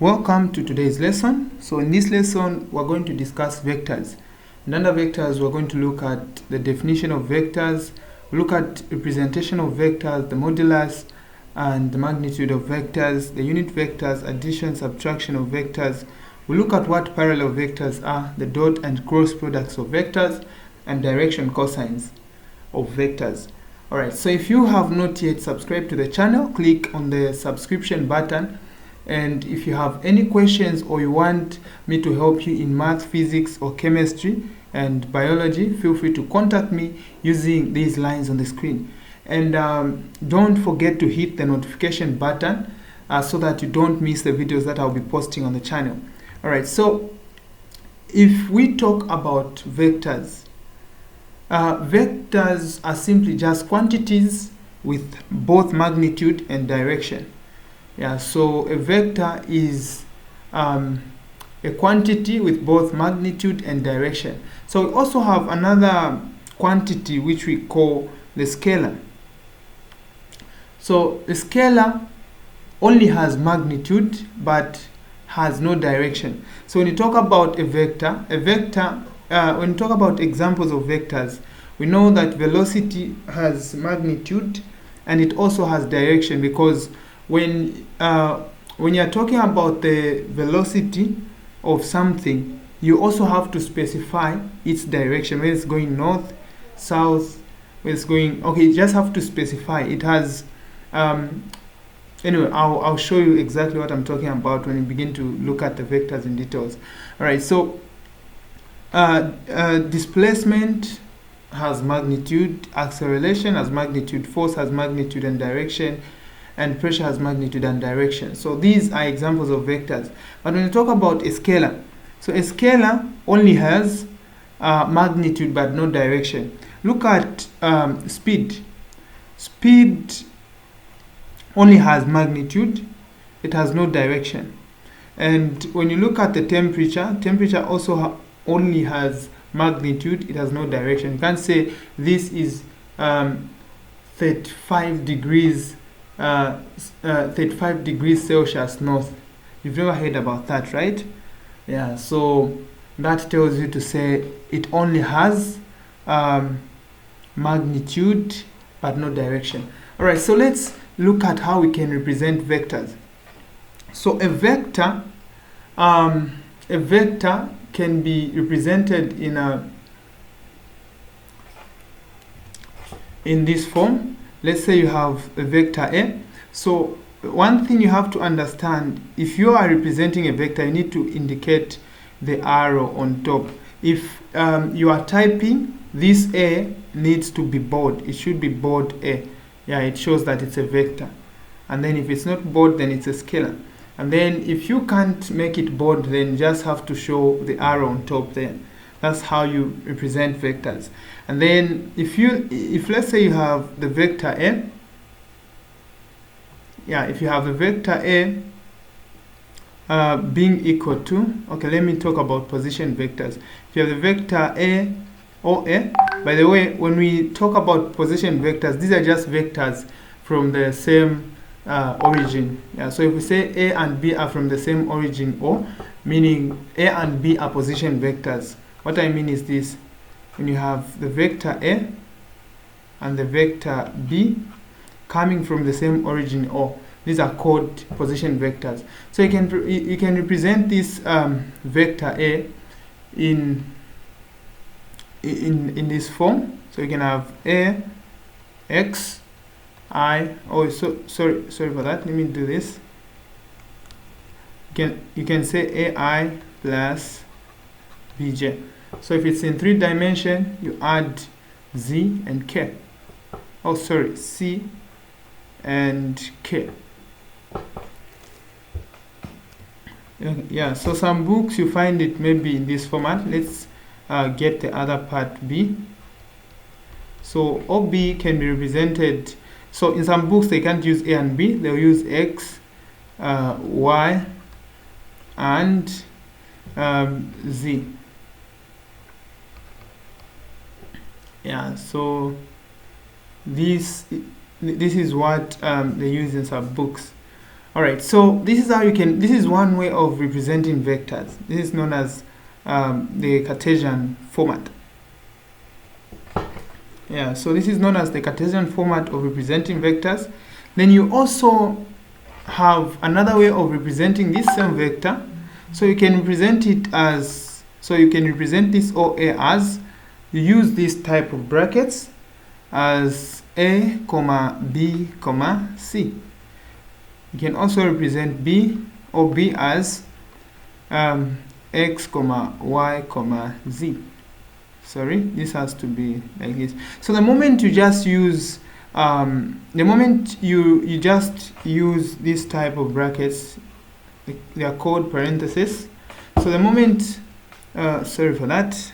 Welcome to today's lesson. So in this lesson, we're going to discuss vectors. And under vectors, we're going to look at the definition of vectors, look at representation of vectors, the modulus and the magnitude of vectors, the unit vectors, addition, subtraction of vectors. We look at what parallel vectors are, the dot and cross products of vectors, and direction cosines of vectors. Alright, so if you have not yet subscribed to the channel, click on the subscription button. And if you have any questions or you want me to help you in math, physics, or chemistry and biology, feel free to contact me using these lines on the screen. And don't forget to hit the notification button so that you don't miss the videos that I'll be posting on the channel. Alright, so if we talk about vectors, vectors are simply just quantities with both magnitude and direction. Yeah, so a vector is a quantity with both magnitude and direction. So we also have another quantity which we call the scalar. So the scalar only has magnitude but has no direction. So when you talk about a vector, when you talk about examples of vectors, we know that velocity has magnitude and it also has direction, because when you're talking about the velocity of something, you also have to specify its direction, whether it's going north, south, where it's going. Okay, you just have to specify. It has anyway, I'll show you exactly what I'm talking about when we begin to look at the vectors in details. All right, so displacement has magnitude, acceleration has magnitude, force has magnitude and direction, and pressure has magnitude and direction. So these are examples of vectors. But when you talk about a scalar, so a scalar only has magnitude but no direction. Look at speed. Speed only has magnitude, it has no direction. And when you look at the temperature, temperature also only has magnitude, it has no direction. You can't say this is 35 degrees 35 degrees Celsius north. You've never heard about that, right? Yeah, so that tells you to say it only has magnitude but no direction. All right, so let's look at how we can represent vectors. So a vector can be represented in this form. Let's say you have a vector A. So one thing you have to understand, if you are representing a vector, you need to indicate the arrow on top. If you are typing, this A needs to be bold. It should be bold A. Yeah, it shows that it's a vector. And then if it's not bold, then it's a scalar. And then if you can't make it bold, then you just have to show the arrow on top there. That's how you represent vectors. And then if let's say you have the vector A, yeah, if you have the vector A being equal to, okay, let me talk about position vectors. If you have the vector A or A, by the way, when we talk about position vectors, these are just vectors from the same origin. Yeah, so if we say A and B are from the same origin, O, meaning A and B are position vectors. What I mean is this: when you have the vector A and the vector B coming from the same origin O, these are called position vectors. So you can represent this vector A in this form. So you can have A X I. Oh, so sorry for that. Let me do this. You can say AI plus Bj. So if it's in 3 dimension, you add Z and K. Oh, sorry, C and K. Yeah, so some books you find it maybe in this format. Let's get the other part B. So OB can be represented. So in some books they can't use A and B. They'll use X, Y, and Z. Yeah, so this is what they use in some books. All right, so this is how you can, this is one way of representing vectors. This is known as the Cartesian format. Yeah, so this is known as the Cartesian format of representing vectors. Then you also have another way of representing this same vector. So you can represent it as, so you can represent this OA as, you use this type of brackets as A, comma, B, comma, C. You can also represent B or B as X, comma, Y, comma, Z. Sorry, this has to be like this. So the moment you just use, the moment you just use this type of brackets, they are called parentheses. So the moment, sorry for that.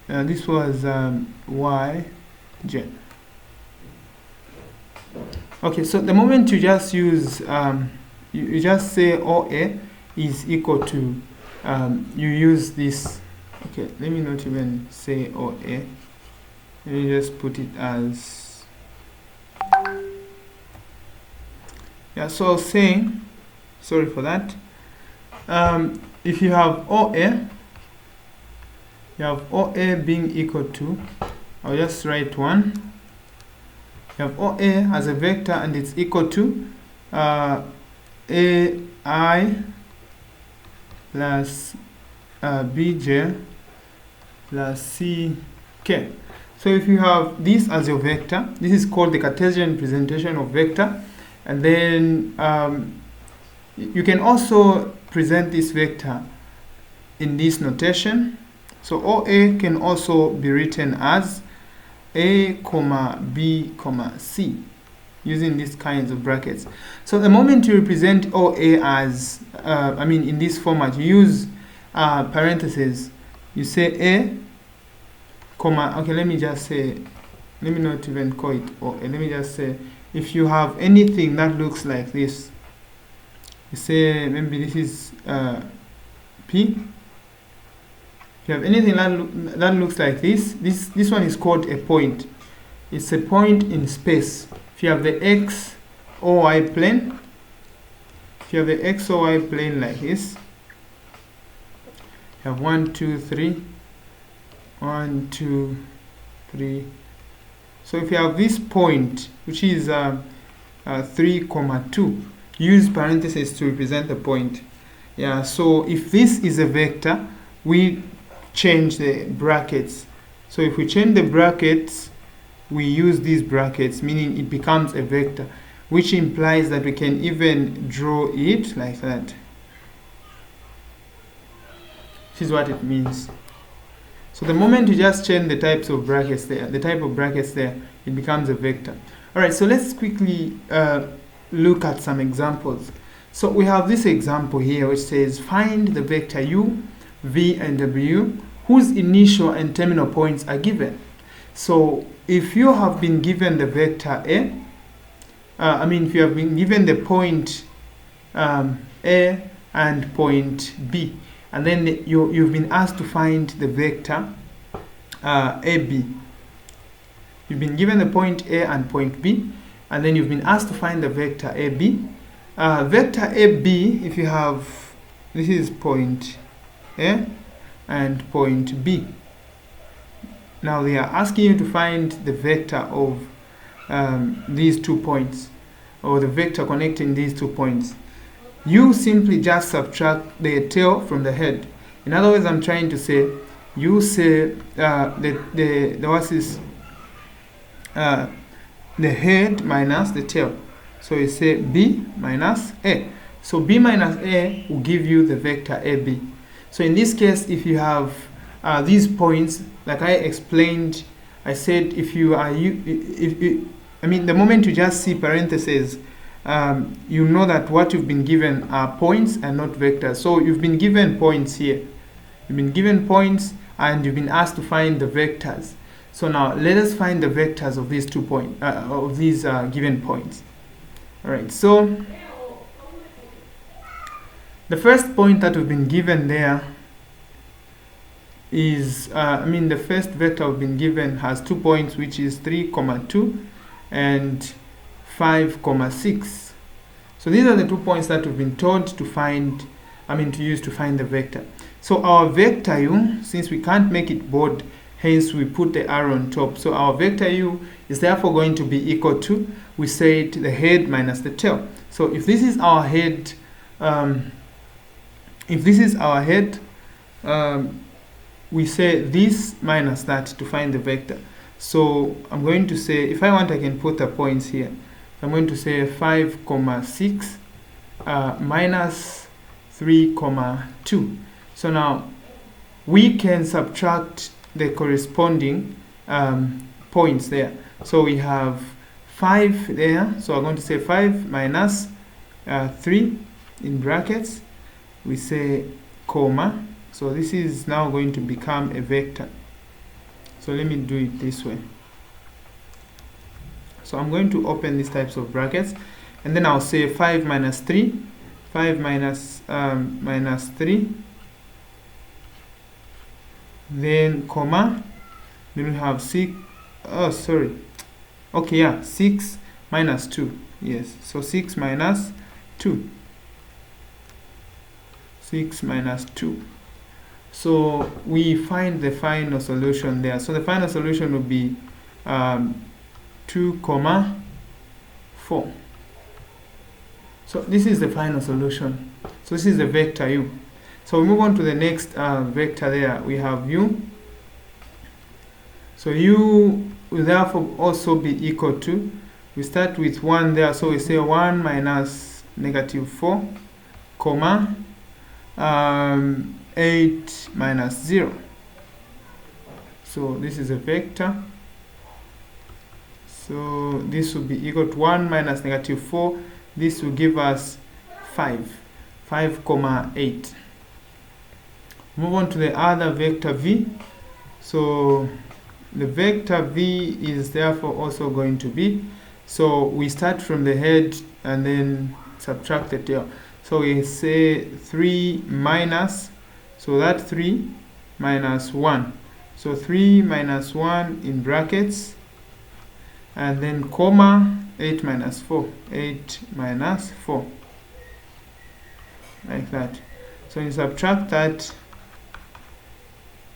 This was Y, J. Okay, so the moment you just use, you just say OA is equal to, you use this. Okay, let me not even say OA. Let me just put it as, yeah, so I was saying, sorry for that. If you have OA, you have OA being equal to, I'll just write 1. You have OA as a vector and it's equal to AI plus BJ plus CK. So if you have this as your vector, this is called the Cartesian representation of vector. And then you can also present this vector in this notation. So OA can also be written as A, comma, B, comma, C, using these kinds of brackets. So the moment you represent OA as, in this format, you use parentheses. You say A, comma, okay, let me just say, let me not even call it OA. Let me just say, if you have anything that looks like this, you say, maybe this is P. If you have anything that looks like this one is called a point. It's a point in space. If you have the X or Y plane, if you have the X or Y plane like this, you have 1, 2, 3, 1, 2, 3. So if you have this point, which is 3, 2, use parentheses to represent the point. Yeah. So if this is a vector, we change the brackets. So if we change the brackets, we use these brackets, meaning it becomes a vector, which implies that we can even draw it like that. This is what it means. So the moment you just change the types of brackets there, the type of brackets there, it becomes a vector. All right, so let's quickly look at some examples. So we have this example here which says find the vector U, V, and W whose initial and terminal points are given. So if you have been given the vector A, if you have been given the point A and point B, and then you've been asked to find the vector AB. You've been given the point A and point B, and then you've been asked to find the vector AB. Vector AB, if you have, this is point A and point B. Now they are asking you to find the vector of these 2 points, or the vector connecting these 2 points. You simply just subtract the tail from the head. In other words, I'm trying to say, you say the head minus the tail. So you say B minus A. So B minus A will give you the vector AB. So in this case, if you have these points, like I explained, I said if you are, the moment you just see parentheses, you know that what you've been given are points and not vectors. So you've been given points here. You've been given points and you've been asked to find the vectors. So now let us find the vectors of these 2 points, of these given points. All right, so the first point that we've been given there is, the first vector we've been given has 2 points, which is 3, 2, and 5,6. So these are the 2 points that we've been told to find, to use to find the vector. So our vector u, since we can't make it bold, hence we put the arrow on top. So our vector u is therefore going to be equal to, we said, the head minus the tail. So if this is our head, we say this minus that to find the vector. So I'm going to say, if I want, I can put the points here. I'm going to say 5,6 minus 3,2. So now we can subtract the corresponding points there. So we have 5 there. So I'm going to say 5 minus 3 in brackets. We say comma. So this is now going to become a vector. So let me do it this way. So I'm going to open these types of brackets, and then I'll say 5 minus 3, 5 minus 3, then comma, then we have 6, 6 minus 2, yes, so 6 minus 2, 6 minus 2. So we find the final solution there. So the final solution will be 2, 4. So this is the final solution. So this is the vector u. So we move on to the next vector there. We have u. So u will therefore also be equal to, we start with 1 there, so we say 1 minus negative 4, comma, 8 minus 0. So this is a vector. So this will be equal to 1 minus negative 4. This will give us 5, 5,8. Move on to the other vector v. So the vector v is therefore also going to be, so we start from the head and then subtract the tail. So we say 3 minus, so that 3 minus 1. So 3 minus 1 in brackets, and then comma, 8 minus 4. 8 minus 4. Like that. So you subtract that,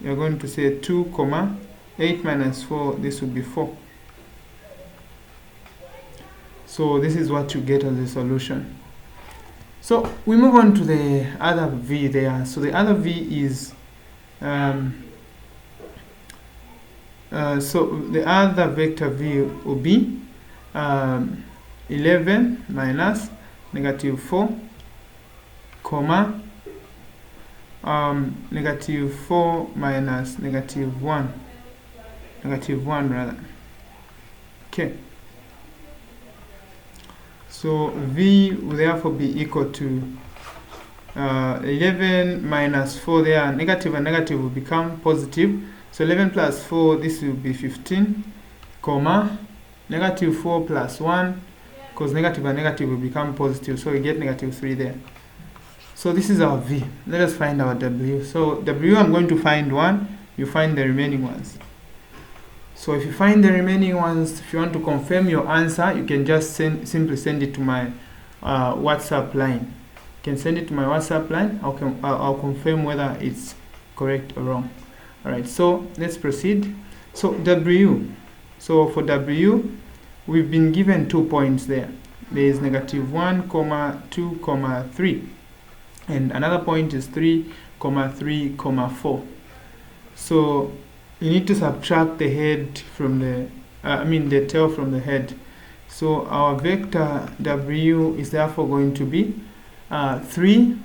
you're going to say 2, comma, 8 minus 4, this will be 4. So this is what you get as a solution. So we move on to the other v there. So the other v is so the other vector v will be 11 minus negative 4, comma, negative 4 minus negative 1, negative 1 rather. Okay. So v will therefore be equal to 11 minus 4 there, negative and negative will become positive. So 11 plus 4, this will be 15, comma, negative 4 plus 1, because negative and negative will become positive, so we get negative 3 there. So this is our v. Let us find our w. So w, I'm going to find 1, you find the remaining ones. So if you find the remaining ones, if you want to confirm your answer, you can just simply send it to my WhatsApp line. You can send it to my WhatsApp line. I'll confirm whether it's correct or wrong. Alright, so let's proceed. So w. So for w, we've been given 2 points there. There is negative 1, 2, 3. And another point is 3, 3, 4. So you need to subtract the head from the, the tail from the head. So our vector w is therefore going to be 3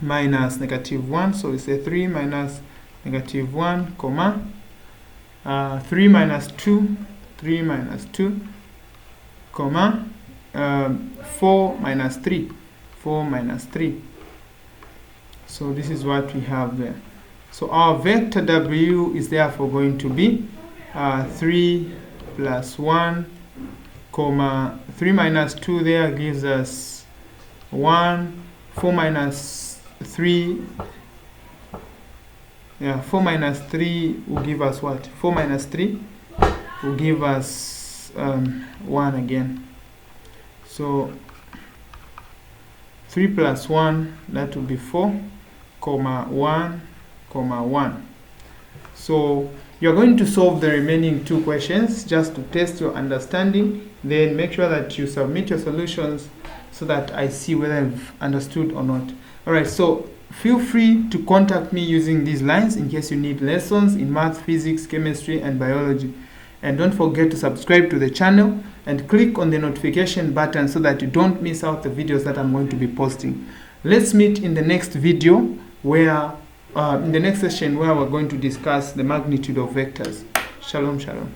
minus negative 1. So we say 3 minus negative 1, comma, 3 minus 2, 3 minus 2, comma, 4 minus 3, 4 minus 3. So this is what we have there. So our vector w is therefore going to be 3 plus 1, comma, 3 minus 2 there gives us 1, 4 minus 3, 4 minus 3 will give us what? 4 minus 3 will give us 1 again. So 3 plus 1, that will be 4, comma 1, comma 1. So you're going to solve the remaining 2 questions just to test your understanding. Then make sure that you submit your solutions so that I see whether you've understood or not. Alright, so feel free to contact me using these lines in case you need lessons in math, physics, chemistry, and biology. And don't forget to subscribe to the channel and click on the notification button so that you don't miss out the videos that I'm going to be posting. Let's meet in the next video where in the next session where we're going to discuss the magnitude of vectors. Shalom, shalom.